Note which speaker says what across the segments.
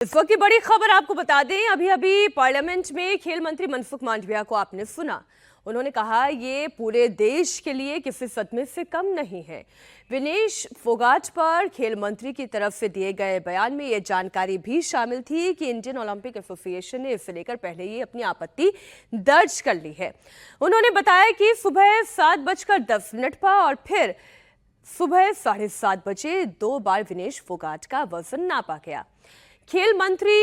Speaker 1: इस वक्त की बड़ी खबर आपको बता दें, अभी अभी पार्लियामेंट में खेल मंत्री मनसुख मांडविया को आपने सुना। उन्होंने कहा ये पूरे देश के लिए किसी सदमे से कम नहीं है। विनेश फोगाट पर खेल मंत्री की तरफ से दिए गए बयान में ये जानकारी भी शामिल थी कि इंडियन ओलंपिक एसोसिएशन ने इसे लेकर पहले ही अपनी आपत्ति दर्ज कर ली है। उन्होंने बताया कि सुबह 7:10 पर और फिर सुबह 7:30 बजे 2 बार विनेश फोगाट का वजन नापा गया। खेल मंत्री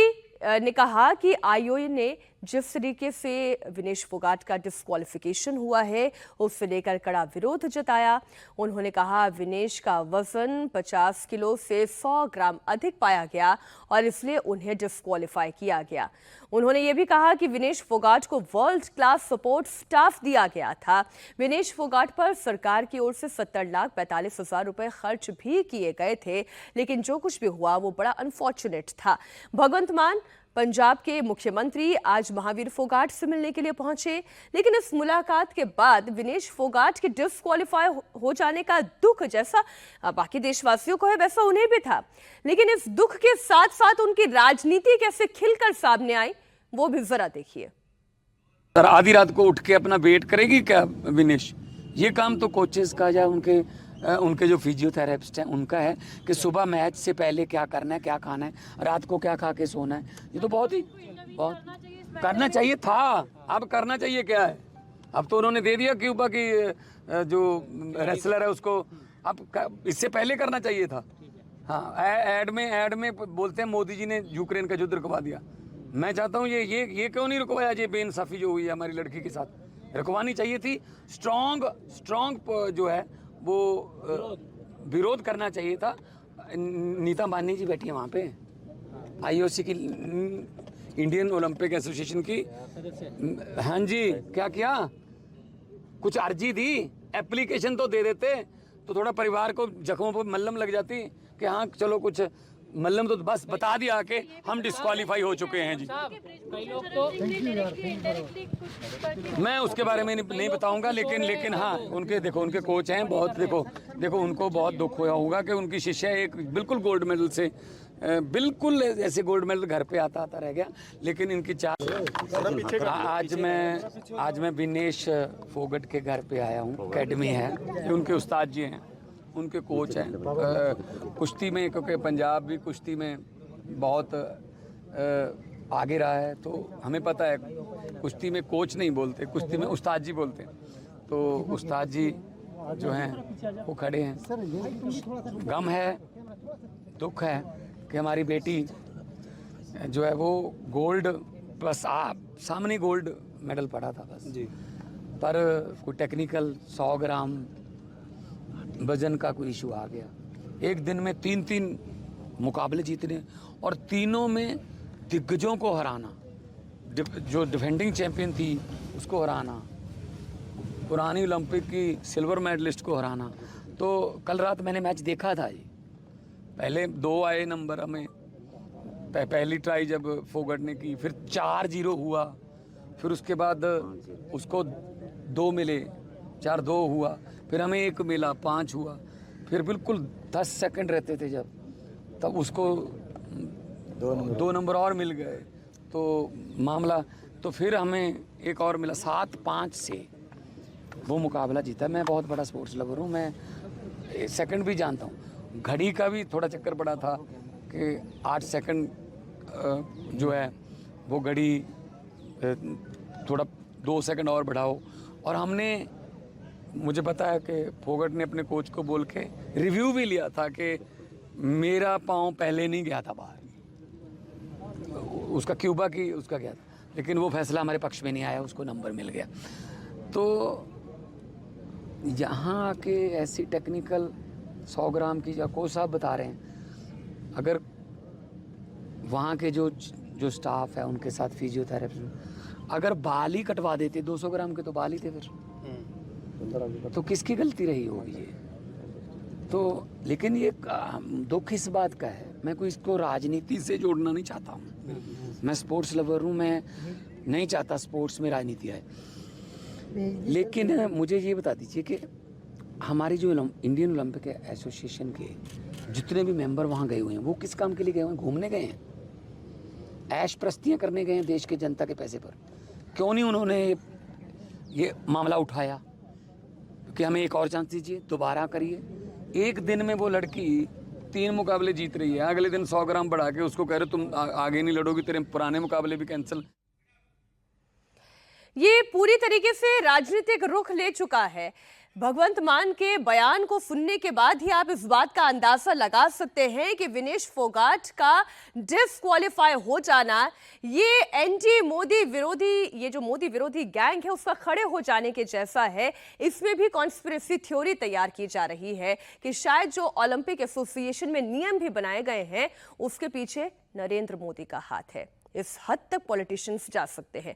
Speaker 1: ने कहा कि आईओए ने जिस तरीके से विनेश फोगाट का डिस्क्वालिफिकेशन हुआ है उससे लेकर कड़ा विरोध जताया। उन्होंने कहा विनेश का वजन 50 किलो से 100 ग्राम अधिक पाया गया और इसलिए उन्हें डिस्क्वालीफाई किया गया। उन्होंने ये भी कहा कि विनेश फोगाट को वर्ल्ड क्लास सपोर्ट स्टाफ दिया गया था। विनेश फोगाट पर सरकार की ओर से 70,45,000 रुपए खर्च भी किए गए थे, लेकिन जो कुछ भी हुआ वो बड़ा अनफॉर्चुनेट था। भगवंत मान पंजाब के मुख्यमंत्री आज महावीर फोगाट से मिलने के लिए पहुंचे, लेकिन इस मुलाकात के बाद विनेश फोगाट के डिस्क्वालीफाई हो जाने का दुख जैसा बाकी देशवासियों को है वैसा उन्हें भी था, लेकिन इस दुख के साथ साथ उनकी राजनीति कैसे खिलकर सामने आई वो भी जरा देखिए।
Speaker 2: सर आधी रात को उठ के अपना वेट करेगी क्या विनेश? ये काम तो कोचेस का या उनके जो फिजियोथेरेपिस्ट हैं उनका है कि सुबह मैच से पहले क्या करना है, क्या खाना है, रात को क्या खा के सोना है। ये तो बहुत करना चाहिए था। अब करना चाहिए क्या है? अब तो उन्होंने दे दिया क्यूबा की जो रेसलर है उसको, अब इससे पहले करना चाहिए था। हाँ, एड में बोलते हैं मोदी जी ने यूक्रेन का युद्ध रुकवा दिया। मैं चाहता हूँ ये क्यों नहीं रुकवाया? ये बेइंसाफी जो हुई है हमारी लड़की के साथ, रुकवानी चाहिए थी। स्ट्रॉन्ग जो है वो विरोध करना चाहिए था। नीता अंबानी जी बैठी है वहाँ पे, आईओसी की, इंडियन ओलंपिक एसोसिएशन की। हाँ जी, क्या किया? कुछ अर्जी दी, एप्लीकेशन तो दे देते तो थोड़ा परिवार को जख्मों पर मल्लम लग जाती कि हाँ चलो कुछ मल्लम, तो बस बता दिया कि हम डिस्क्वालीफाई हो चुके हैं जी। मैं उसके बारे में नहीं बताऊंगा, लेकिन हाँ उनके कोच हैं बहुत। देखो उनको बहुत दुख हुआ होगा कि उनकी शिष्या एक बिल्कुल गोल्ड मेडल से, बिल्कुल ऐसे गोल्ड मेडल घर पे आता रह गया। लेकिन इनकी आज मैं विनेश फोगाट के घर पे आया हूँ। अकेडमी है, ये उनके उस्ताद जी हैं, उनके कोच हैं कुश्ती में, क्योंकि पंजाब भी कुश्ती में बहुत आगे रहा है। तो हमें पता है कुश्ती में कोच नहीं बोलते, कुश्ती में उस्ताद जी बोलते हैं। तो उस्ताद जी जो हैं वो खड़े हैं। गम है, दुख है कि हमारी बेटी जो है वो गोल्ड प्लस सामने गोल्ड मेडल पड़ा था बस जी, पर कोई टेक्निकल 100 ग्राम वजन का कोई इशू आ गया। एक दिन में 3 मुकाबले जीतने और तीनों में दिग्गजों को हराना, जो डिफेंडिंग चैंपियन थी उसको हराना, पुरानी ओलंपिक की सिल्वर मेडलिस्ट को हराना। तो कल रात मैंने मैच देखा था जी। पहले 2 आए नंबर हमें, पहली ट्राई जब फोगाट ने की, फिर 4-0 हुआ, फिर उसके बाद उसको 2 मिले, 4-2 हुआ, फिर हमें 1 मिला, 5 हुआ, फिर बिल्कुल 10 सेकंड रहते थे जब, तब उसको 2 नंबर और मिल गए तो मामला, तो फिर हमें 1 और मिला, 7-5 से वो मुकाबला जीता। मैं बहुत बड़ा स्पोर्ट्स लवर हूँ, मैं सेकंड भी जानता हूँ। घड़ी का भी थोड़ा चक्कर पड़ा था कि 8 सेकंड जो है वो घड़ी थोड़ा 2 सेकंड और बढ़ाओ। और मुझे पता है कि फोगाट ने अपने कोच को बोल के रिव्यू भी लिया था कि मेरा पाँव पहले नहीं गया था बाहर, उसका क्यूबा की उसका गया था, लेकिन वो फैसला हमारे पक्ष में नहीं आया, उसको नंबर मिल गया। तो यहाँ के ऐसी टेक्निकल 100 ग्राम की, या कोच साहब बता रहे हैं, अगर वहाँ के जो स्टाफ है उनके साथ फिजियोथेरेपिस्ट अगर बाल ही कटवा देते 200 ग्राम के, तो बाल ही थे फिर, तो किसकी गलती रही होगी ये? तो लेकिन ये दुख इस बात का है, मैं कोई इसको राजनीति से जोड़ना नहीं चाहता हूँ। मैं स्पोर्ट्स लवर हूँ, मैं नहीं चाहता स्पोर्ट्स में राजनीति आए। लेकिन मुझे ये बता दीजिए कि हमारी जो इंडियन ओलंपिक एसोसिएशन के जितने भी मेंबर वहाँ गए हुए हैं वो किस काम के लिए गए हुए हैं? घूमने गए हैं। ऐश प्रस्तियाँ करने गए हैं देश के जनता के पैसे पर। क्यों नहीं उन्होंने ये मामला उठाया कि हमें एक और चांस दीजिए, दोबारा करिए। एक दिन में वो लड़की 3 मुकाबले जीत रही है, अगले दिन 100 ग्राम बढ़ा के उसको कह रहे तुम आगे नहीं लड़ोगी, तेरे पुराने मुकाबले भी कैंसिल।
Speaker 1: ये पूरी तरीके से राजनीतिक रुख ले चुका है। भगवंत मान के बयान को सुनने के बाद ही आप इस बात का अंदाजा लगा सकते हैं कि विनेश फोगाट का डिस्क्वालीफाई हो जाना ये एंटी मोदी विरोधी, ये जो मोदी विरोधी गैंग है उसका खड़े हो जाने के जैसा है। इसमें भी कॉन्स्पिरेसी थ्योरी तैयार की जा रही है कि शायद जो ओलंपिक एसोसिएशन में नियम भी बनाए गए हैं उसके पीछे नरेंद्र मोदी का हाथ है। इस हद तक पॉलिटिशियंस जा सकते हैं।